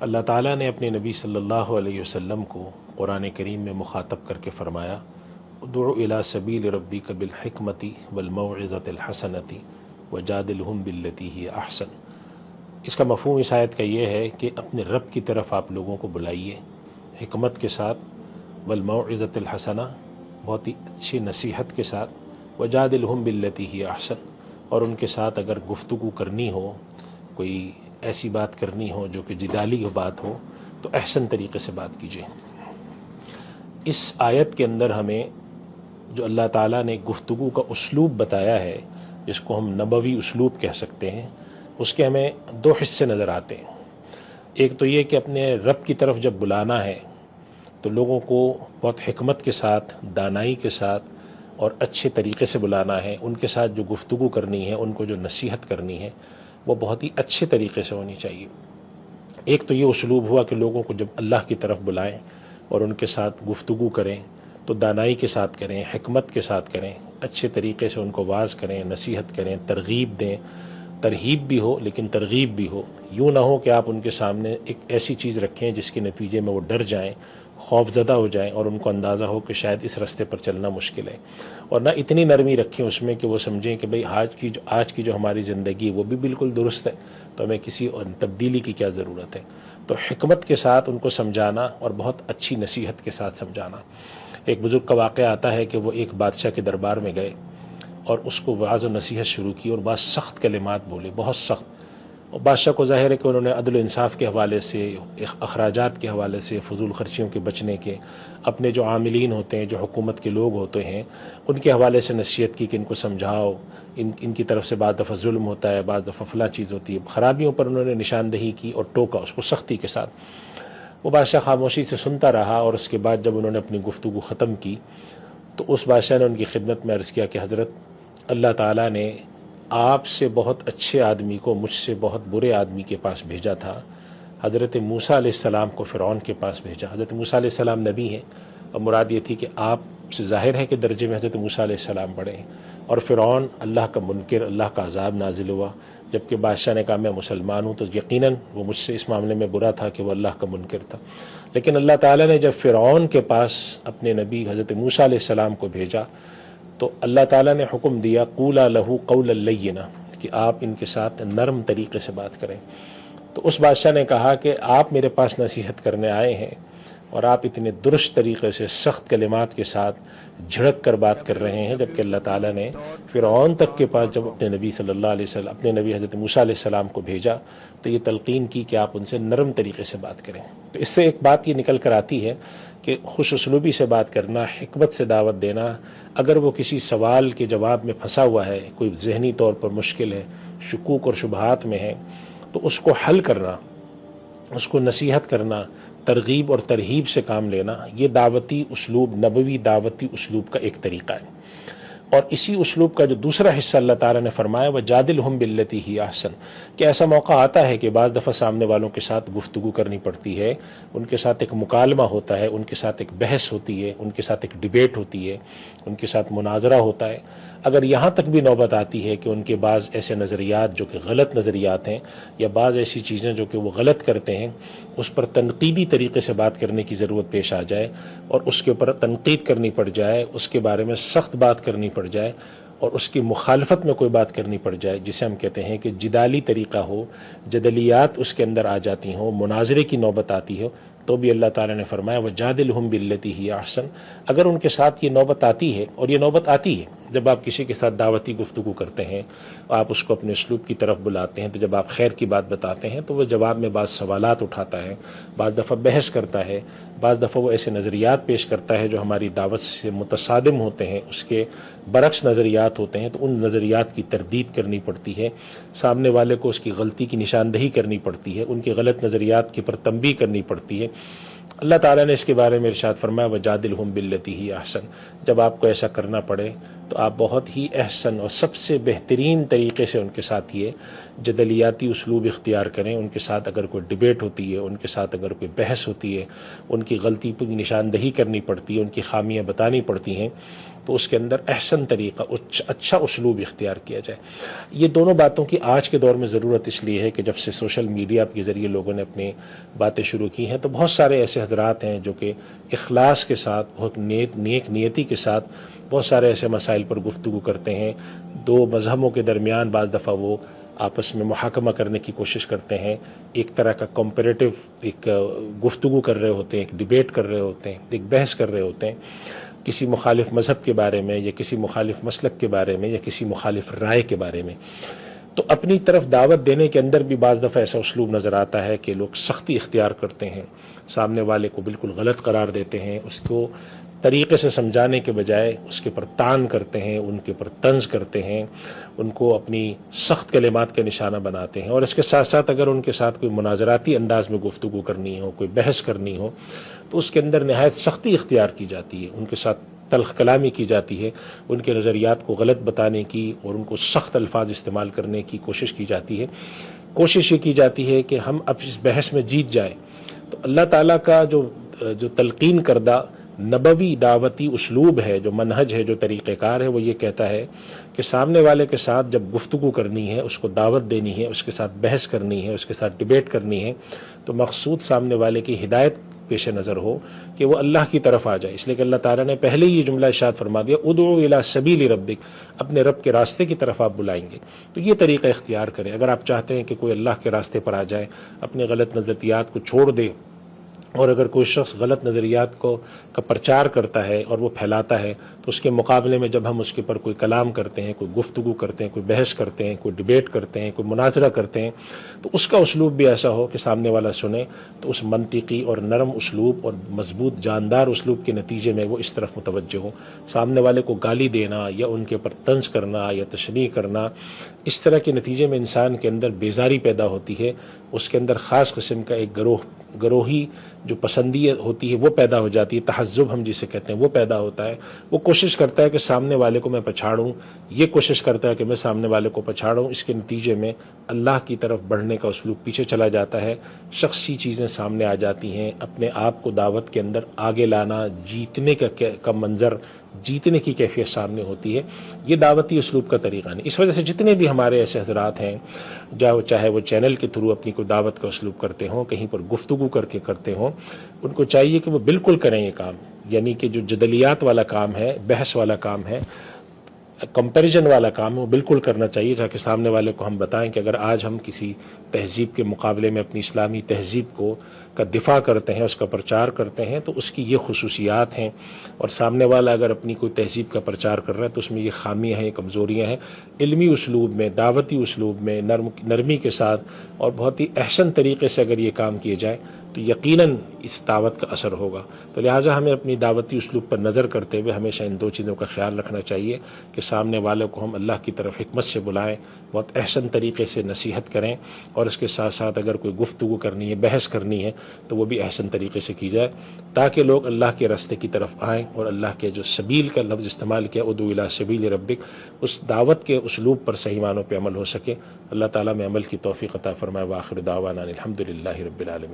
اللہ تعالیٰ نے اپنے نبی صلی اللہ علیہ وسلم کو قرآن کریم میں مخاطب کر کے فرمایا، ادع الی سبیل ربک بالحکمۃ والموعظۃ الحسنۃ وجادلہم باللتی ہی احسن۔ اس کا مفہوم اس آیت کا یہ ہے کہ اپنے رب کی طرف آپ لوگوں کو بلائیے حکمت کے ساتھ، والموعظۃ الحسنہ بہت ہی اچھی نصیحت کے ساتھ، وجادلہم باللتی ہی احسن، اور ان کے ساتھ اگر گفتگو کرنی ہو، کوئی ایسی بات کرنی ہو جو کہ جدالی بات ہو، تو احسن طریقے سے بات کیجیے۔ اس آیت کے اندر ہمیں جو اللہ تعالیٰ نے گفتگو کا اسلوب بتایا ہے، جس کو ہم نبوی اسلوب کہہ سکتے ہیں، اس کے ہمیں دو حصے نظر آتے ہیں۔ ایک تو یہ کہ اپنے رب کی طرف جب بلانا ہے تو لوگوں کو بہت حکمت کے ساتھ، دانائی کے ساتھ اور اچھے طریقے سے بلانا ہے۔ ان کے ساتھ جو گفتگو کرنی ہے، ان کو جو نصیحت کرنی ہے، وہ بہت ہی اچھے طریقے سے ہونی چاہیے۔ ایک تو یہ اسلوب ہوا کہ لوگوں کو جب اللہ کی طرف بلائیں اور ان کے ساتھ گفتگو کریں تو دانائی کے ساتھ کریں، حکمت کے ساتھ کریں، اچھے طریقے سے ان کو واعظ کریں، نصیحت کریں، ترغیب دیں، ترہیب بھی ہو لیکن ترغیب بھی ہو۔ یوں نہ ہو کہ آپ ان کے سامنے ایک ایسی چیز رکھیں جس کے نتیجے میں وہ ڈر جائیں، خوف زدہ ہو جائیں اور ان کو اندازہ ہو کہ شاید اس راستے پر چلنا مشکل ہے، اور نہ اتنی نرمی رکھیں اس میں کہ وہ سمجھیں کہ بھئی آج کی جو ہماری زندگی ہے وہ بھی بالکل درست ہے، تو ہمیں کسی اور تبدیلی کی کیا ضرورت ہے۔ تو حکمت کے ساتھ ان کو سمجھانا اور بہت اچھی نصیحت کے ساتھ سمجھانا۔ ایک بزرگ کا واقعہ آتا ہے کہ وہ ایک بادشاہ کے دربار میں گئے اور اس کو وعظ و نصیحت شروع کی اور بعض سخت کلمات بولے، بہت سخت۔ اور بادشاہ کو ظاہر ہے کہ انہوں نے عدل و انصاف کے حوالے سے، اخراجات کے حوالے سے، فضول خرچیوں کے بچنے کے، اپنے جو عاملین ہوتے ہیں، جو حکومت کے لوگ ہوتے ہیں، ان کے حوالے سے نصیحت کی کہ ان کو سمجھاؤ، ان کی طرف سے بعض دفعہ ظلم ہوتا ہے، بعض دفعہ فلاں چیز ہوتی ہے، خرابیوں پر انہوں نے نشاندہی کی اور ٹوکا اس کو سختی کے ساتھ۔ وہ بادشاہ خاموشی سے سنتا رہا، اور اس کے بعد جب انہوں نے اپنی گفتگو ختم کی تو اس بادشاہ نے ان کی خدمت میں عرض کیا کہ حضرت، اللہ تعالیٰ نے آپ سے بہت اچھے آدمی کو مجھ سے بہت برے آدمی کے پاس بھیجا تھا۔ حضرت موسیٰ علیہ السلام کو فرعون کے پاس بھیجا۔ حضرت موسیٰ علیہ السلام نبی ہیں، اور مراد یہ تھی کہ آپ سے ظاہر ہے کہ درجے میں حضرت موسیٰ علیہ السلام بڑے ہیں، اور فرعون اللہ کا منکر، اللہ کا عذاب نازل ہوا، جبکہ بادشاہ نے کہا میں مسلمان ہوں، تو یقیناً وہ مجھ سے اس معاملے میں برا تھا کہ وہ اللہ کا منکر تھا۔ لیکن اللہ تعالیٰ نے جب فرعون کے پاس اپنے نبی حضرت موسیٰ علیہ السلام کو بھیجا تو اللہ تعالیٰ نے حکم دیا قولا لہ قولا لینا، کہ آپ ان کے ساتھ نرم طریقے سے بات کریں۔ تو اس بادشاہ نے کہا کہ آپ میرے پاس نصیحت کرنے آئے ہیں اور آپ اتنے درست طریقے سے سخت کلمات کے ساتھ جھڑک کر بات کر رہے ہیں، جبکہ اللہ تعالیٰ نے فرعون تک کے پاس جب اپنے نبی صلی اللہ علیہ وسلم، اپنے نبی حضرت موسیٰ علیہ السلام کو بھیجا تو یہ تلقین کی کہ آپ ان سے نرم طریقے سے بات کریں۔ تو اس سے ایک بات یہ نکل کر آتی ہے کہ خوش اسلوبی سے بات کرنا، حکمت سے دعوت دینا، اگر وہ کسی سوال کے جواب میں پھنسا ہوا ہے، کوئی ذہنی طور پر مشکل ہے، شکوک اور شبہات میں ہے، تو اس کو حل کرنا، اس کو نصیحت کرنا، ترغیب اور ترہیب سے کام لینا، یہ دعوتی اسلوب، نبوی دعوتی اسلوب کا ایک طریقہ ہے۔ اور اسی اسلوب کا جو دوسرا حصہ اللہ تعالیٰ نے فرمایا وَجَادِلْهُمْ بِالَّتِي هِيَ أَحْسَنُ، کہ ایسا موقع آتا ہے کہ بعض دفعہ سامنے والوں کے ساتھ گفتگو کرنی پڑتی ہے، ان کے ساتھ ایک مکالمہ ہوتا ہے، ان کے ساتھ ایک بحث ہوتی ہے، ان کے ساتھ ایک ڈیبیٹ ہوتی ہے، ان کے ساتھ مناظرہ ہوتا ہے۔ اگر یہاں تک بھی نوبت آتی ہے کہ ان کے بعض ایسے نظریات جو کہ غلط نظریات ہیں، یا بعض ایسی چیزیں جو کہ وہ غلط کرتے ہیں، اس پر تنقیدی طریقے سے بات کرنے کی ضرورت پیش آ جائے اور اس کے اوپر تنقید کرنی پڑ جائے، اس کے بارے میں سخت بات کرنی پڑ جائے اور اس کی مخالفت میں کوئی بات کرنی پڑ جائے، جسے ہم کہتے ہیں کہ جدالی طریقہ ہو، جدلیات اس کے اندر آ جاتی ہوں، مناظرے کی نوبت آتی ہو، تو بھی اللہ تعالیٰ نے فرمایا وَجَادِلْهُمْ بِالَّتِي هِيَ أَحْسَنُ۔ اگر ان کے ساتھ یہ نوبت آتی ہے، اور یہ نوبت آتی ہے جب آپ کسی کے ساتھ دعوتی گفتگو کرتے ہیں، آپ اس کو اپنے اسلوب کی طرف بلاتے ہیں، تو جب آپ خیر کی بات بتاتے ہیں تو وہ جواب میں بعض سوالات اٹھاتا ہے، بعض دفعہ بحث کرتا ہے، بعض دفعہ وہ ایسے نظریات پیش کرتا ہے جو ہماری دعوت سے متصادم ہوتے ہیں، اس کے برعکس نظریات ہوتے ہیں، تو ان نظریات کی تردید کرنی پڑتی ہے، سامنے والے کو اس کی غلطی کی نشاندہی کرنی پڑتی ہے، ان کے غلط نظریات کی پر تنبیہ کرنی پڑتی ہے۔ اللہ تعالیٰ نے اس کے بارے میں ارشاد فرمایا وَجَادِلْهُمْ بِالَّتِي هِيَ أَحْسَنُ۔ جب آپ کو ایسا کرنا پڑے تو آپ بہت ہی احسن اور سب سے بہترین طریقے سے ان کے ساتھ یہ جدلیاتی اسلوب اختیار کریں۔ ان کے ساتھ اگر کوئی ڈیبیٹ ہوتی ہے، ان کے ساتھ اگر کوئی بحث ہوتی ہے، ان کی غلطی کی نشاندہی کرنی پڑتی ہے، ان کی خامیاں بتانی پڑتی ہیں، تو اس کے اندر احسن طریقہ اچھا اسلوب اختیار کیا جائے۔ یہ دونوں باتوں کی آج کے دور میں ضرورت اس لیے ہے کہ جب سے سوشل میڈیا کے ذریعے لوگوں نے اپنی باتیں شروع کی ہیں تو بہت سارے ایسے حضرات ہیں جو کہ اخلاص کے ساتھ، بہت نیک نیتی کے ساتھ بہت سارے ایسے مسائل پر گفتگو کرتے ہیں۔ دو مذہبوں کے درمیان بعض دفعہ وہ آپس میں محاکمہ کرنے کی کوشش کرتے ہیں، ایک طرح کا کمپیریٹو ایک گفتگو کر رہے ہوتے ہیں، ایک ڈیبیٹ کر رہے ہوتے ہیں، ایک بحث کر رہے ہوتے ہیں کسی مخالف مذہب کے بارے میں یا کسی مخالف مسلک کے بارے میں یا کسی مخالف رائے کے بارے میں۔ تو اپنی طرف دعوت دینے کے اندر بھی بعض دفعہ ایسا اسلوب نظر آتا ہے کہ لوگ سختی اختیار کرتے ہیں، سامنے والے کو بالکل غلط قرار دیتے ہیں، اس کو طریقے سے سمجھانے کے بجائے اس کے پر طعن کرتے ہیں، ان کے پر طنز کرتے ہیں، ان کو اپنی سخت کلمات کا نشانہ بناتے ہیں، اور اس کے ساتھ ساتھ اگر ان کے ساتھ کوئی مناظراتی انداز میں گفتگو کرنی ہو، کوئی بحث کرنی ہو تو اس کے اندر نہایت سختی اختیار کی جاتی ہے، ان کے ساتھ تلخ کلامی کی جاتی ہے، ان کے نظریات کو غلط بتانے کی اور ان کو سخت الفاظ استعمال کرنے کی کوشش کی جاتی ہے۔ کوشش یہ کی جاتی ہے کہ ہم اب اس بحث میں جیت جائیں۔ تو اللہ تعالیٰ کا جو تلقین کردہ نبوی دعوتی اسلوب ہے، جو منہج ہے، جو طریقہ کار ہے، وہ یہ کہتا ہے کہ سامنے والے کے ساتھ جب گفتگو کرنی ہے، اس کو دعوت دینی ہے، اس کے ساتھ بحث کرنی ہے، اس کے ساتھ ڈیبیٹ کرنی ہے، تو مقصود سامنے والے کی ہدایت پیش نظر ہو کہ وہ اللہ کی طرف آ جائے۔ اس لیے کہ اللہ تعالیٰ نے پہلے ہی یہ جملہ ارشاد فرما دیا، ادعو الی سبیل ربک، اپنے رب کے راستے کی طرف آپ بلائیں گے۔ تو یہ طریقہ اختیار کریں اگر آپ چاہتے ہیں کہ کوئی اللہ کے راستے پر آ جائے، اپنے غلط نظریات کو چھوڑ دے، اور اگر کوئی شخص غلط نظریات کا پرچار کرتا ہے اور وہ پھیلاتا ہے تو اس کے مقابلے میں جب ہم اس کے پر کوئی کلام کرتے ہیں، کوئی گفتگو کرتے ہیں، کوئی بحث کرتے ہیں، کوئی ڈیبیٹ کرتے ہیں، کوئی مناظرہ کرتے ہیں، تو اس کا اسلوب بھی ایسا ہو کہ سامنے والا سنے تو اس منطقی اور نرم اسلوب اور مضبوط جاندار اسلوب کے نتیجے میں وہ اس طرف متوجہ ہو۔ سامنے والے کو گالی دینا یا ان کے پر طنز کرنا یا تشنیع کرنا، اس طرح کے نتیجے میں انسان کے اندر بیزاری پیدا ہوتی ہے، اس کے اندر خاص قسم کا ایک گروہی جو پسندی ہوتی ہے وہ پیدا ہو جاتی ہے، تحزب ہم جسے کہتے ہیں وہ پیدا ہوتا ہے۔ وہ کوشش کرتا ہے کہ سامنے والے کو میں پچھاڑوں، یہ کوشش کرتا ہے کہ میں سامنے والے کو پچھاڑوں، اس کے نتیجے میں اللہ کی طرف بڑھنے کا اسلوب پیچھے چلا جاتا ہے، شخصی چیزیں سامنے آ جاتی ہیں، اپنے آپ کو دعوت کے اندر آگے لانا، جیتنے کا منظر، جیتنے کی کیفیت سامنے ہوتی ہے۔ یہ دعوتی اسلوب کا طریقہ نہیں۔ اس وجہ سے جتنے بھی ہمارے ایسے حضرات ہیں چاہے وہ چینل کے تھرو اپنی کوئی دعوت کا اسلوب کرتے ہوں، کہیں پر گفتگو کر کے کرتے ہوں، ان کو چاہیے کہ وہ بالکل کریں یہ کام، یعنی کہ جو جدلیات والا کام ہے، بحث والا کام ہے، کمپیریزن والا کام ہے، وہ بالکل کرنا چاہیے، تاکہ سامنے والے کو ہم بتائیں کہ اگر آج ہم کسی تہذیب کے مقابلے میں اپنی اسلامی تہذیب کا دفاع کرتے ہیں، اس کا پرچار کرتے ہیں، تو اس کی یہ خصوصیات ہیں، اور سامنے والا اگر اپنی کوئی تہذیب کا پرچار کر رہا ہے تو اس میں یہ خامیاں ہیں، یہ کمزوریاں ہیں۔ علمی اسلوب میں، دعوتی اسلوب میں، نرمی کے ساتھ اور بہت ہی احسن طریقے سے اگر یہ کام کیے جائے تو یقیناً اس دعوت کا اثر ہوگا۔ تو لہٰذا ہمیں اپنی دعوتی اسلوب پر نظر کرتے ہوئے ہمیشہ ان دو چیزوں کا خیال رکھنا چاہیے کہ سامنے والوں کو ہم اللہ کی طرف حکمت سے بلائیں، بہت احسن طریقے سے نصیحت کریں، اور اس کے ساتھ ساتھ اگر کوئی گفتگو کرنی ہے، بحث کرنی ہے تو وہ بھی احسن طریقے سے کی جائے، تاکہ لوگ اللہ کے راستے کی طرف آئیں اور اللہ کے جو سبیل کا لفظ استعمال کیا، ادعو الی سبیل ربک، اس دعوت کے اسلوب پر صحیح معنوں پہ عمل ہو سکے۔ اللہ تعالیٰ میں عمل کی توفیق عطا فرمائے۔ وآخر دعوانا الحمد للہ رب العالمین۔